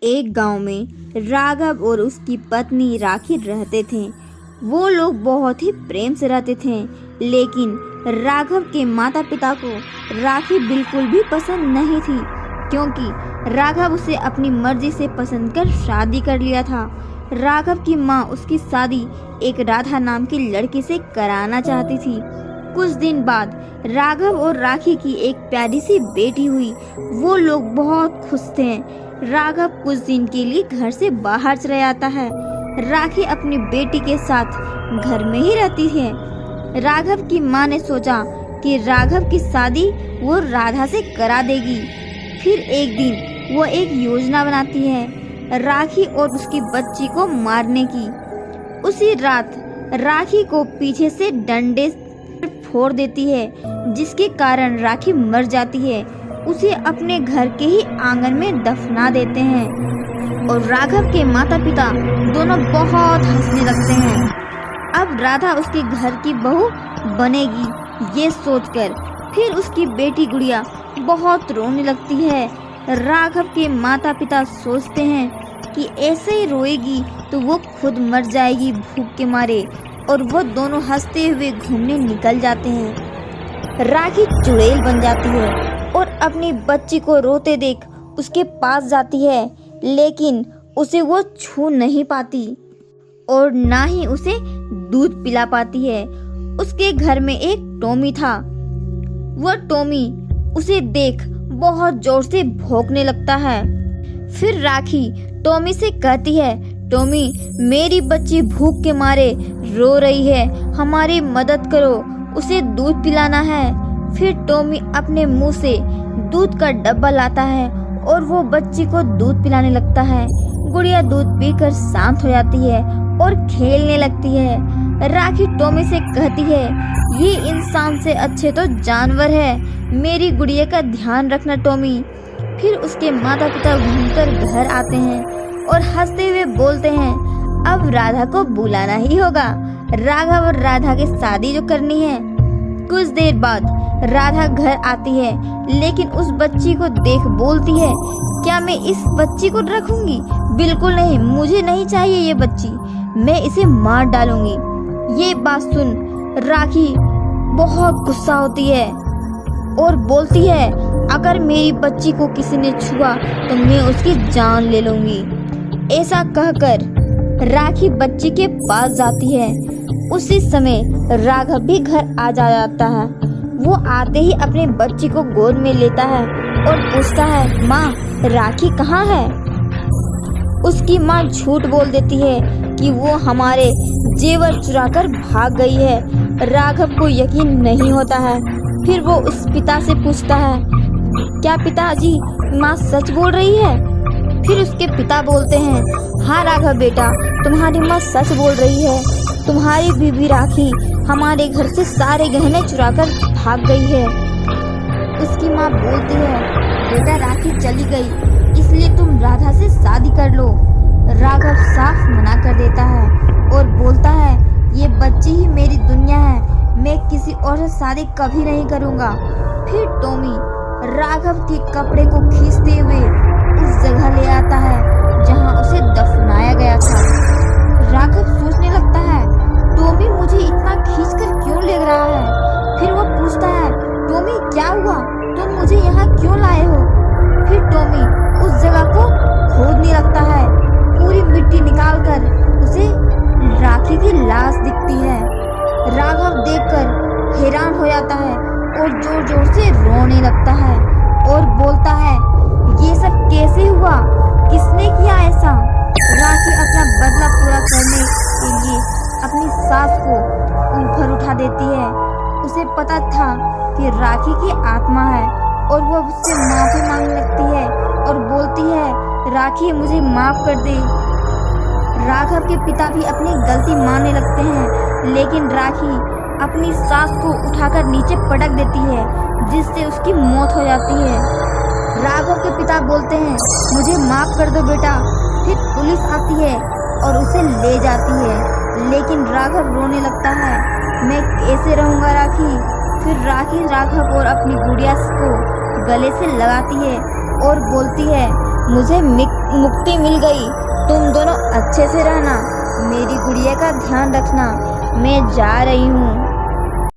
एक गांव में राघव और उसकी पत्नी राखी रहते थे। वो लोग बहुत ही प्रेम से रहते थे, लेकिन राघव के माता पिता को राखी बिल्कुल भी पसंद नहीं थी, क्योंकि राघव उसे अपनी मर्जी से पसंद कर शादी कर लिया था। राघव की माँ उसकी शादी एक राधा नाम की लड़की से कराना चाहती थी। कुछ दिन बाद राघव और राखी की एक प्यारी सी बेटी हुई। वो लोग बहुत खुश थे। राघव कुछ दिन के लिए घर से बाहर चला जाता है। राखी अपनी बेटी के साथ घर में ही रहती है। राघव की माँ ने सोचा कि राघव की शादी वो राधा से करा देगी। फिर एक दिन वो एक योजना बनाती है राखी और उसकी बच्ची को मारने की। उसी रात राखी को पीछे से डंडे फोड़ देती है, जिसके कारण राखी मर जाती है। उसे अपने घर के ही आंगन में दफना देते हैं और राघव के माता पिता दोनों बहुत हंसने लगते हैं। अब राधा उसके घर की बहू बनेगी, ये सोचकर फिर उसकी बेटी गुड़िया बहुत रोने लगती है। राघव के माता पिता सोचते हैं कि ऐसे ही रोएगी तो वो खुद मर जाएगी भूख के मारे, और वो दोनों हंसते हुए घूमने निकल जाते हैं। राखी चुड़ैल बन जाती है और अपनी बच्ची को रोते देख उसके पास जाती है, लेकिन उसे वो छू नहीं पाती और ना ही उसे दूध पिला पाती है। उसके घर में एक टॉमी था। वो टॉमी उसे देख बहुत जोर से भौंकने लगता है। फिर राखी टॉमी से कहती है, टॉमी, मेरी बच्ची भूख के मारे रो रही है, हमारी मदद करो, उसे दूध पिलाना है। फिर टॉमी अपने मुंह से दूध का डब्बा लाता है और वो बच्ची को दूध पिलाने लगता है। गुड़िया दूध पीकर शांत हो जाती है और खेलने लगती है। राखी टॉमी से कहती है, ये इंसान से अच्छे तो जानवर है, मेरी गुड़िया का ध्यान रखना टॉमी। फिर उसके माता पिता घूमकर घर आते हैं और हंसते हुए बोलते हैं, अब राधा को बुलाना ही होगा, राघव और राधा की शादी जो करनी है। कुछ देर बाद राधा घर आती है, लेकिन उस बच्ची को देख बोलती है, क्या मैं इस बच्ची को रखूंगी? बिल्कुल नहीं, मुझे नहीं चाहिए ये बच्ची, मैं इसे मार डालूंगी। ये बात सुन राखी बहुत गुस्सा होती है और बोलती है, अगर मेरी बच्ची को किसी ने छुआ तो मैं उसकी जान ले लूंगी। ऐसा कहकर राखी बच्ची के पास जाती है। उसी समय राघव भी घर आ जाता है। वो आते ही अपने बच्ची को गोद में लेता है और पूछता है, माँ, राखी कहाँ है? उसकी माँ झूठ बोल देती है कि वो हमारे जेवर चुराकर भाग गई है। राघव को यकीन नहीं होता है। फिर वो उस पिता से पूछता है, क्या पिताजी, माँ सच बोल रही है? फिर उसके पिता बोलते हैं, हाँ राघव बेटा, तुम्हारी माँ सच बोल रही है, तुम्हारी बीबी राखी हमारे घर से सारे गहने चुराकर भाग गई है। उसकी माँ बोलती है, बेटा राखी चली गई, इसलिए तुम राधा से शादी कर लो। राघव साफ मना कर देता है और बोलता है, ये बच्ची ही मेरी दुनिया है, मैं किसी और से शादी कभी नहीं करूँगा। फिर टॉमी राघव के कपड़े को खींचते हुए उस जगह ले आता है जहां उसे दफनाया गया था। राघव सोचने लगता है, टॉमी मुझे इतना खींचकर क्यों ले रहा है? फिर वो पूछता है, टॉमी क्या हुआ, तुम मुझे यहाँ क्यों लाए हो? फिर टॉमी उस जगह को खोदने लगता है। पूरी मिट्टी निकालकर उसे राखी की लाश दिखती है। राघव देखकर हैरान हो जाता है और जोर जोर से रोने लगता है और बोलता है, ये सब कैसे हुआ, किसने किया ऐसा? राखी अपना बदला पूरा करने के लिए अपनी सास को ऊपर उठा देती है। उसे पता था कि राखी की आत्मा है और वो उससे माफी मांगने लगती है और बोलती है, राखी मुझे माफ कर दे। राघव के पिता भी अपनी गलती मानने लगते हैं, लेकिन राखी अपनी सास को उठाकर नीचे पटक देती है, जिससे उसकी मौत हो जाती है। राघव के पिता बोलते हैं, मुझे माफ कर दो बेटा। फिर पुलिस आती है और उसे ले जाती है, लेकिन राघव रोने लगता है, मैं कैसे रहूँगा राखी? फिर राखी राघव और अपनी गुड़िया को गले से लगाती है और बोलती है, मुझे मुक्ति मिल गई। तुम दोनों अच्छे से रहना, मेरी गुड़िया का ध्यान रखना। मैं जा रही हूँ।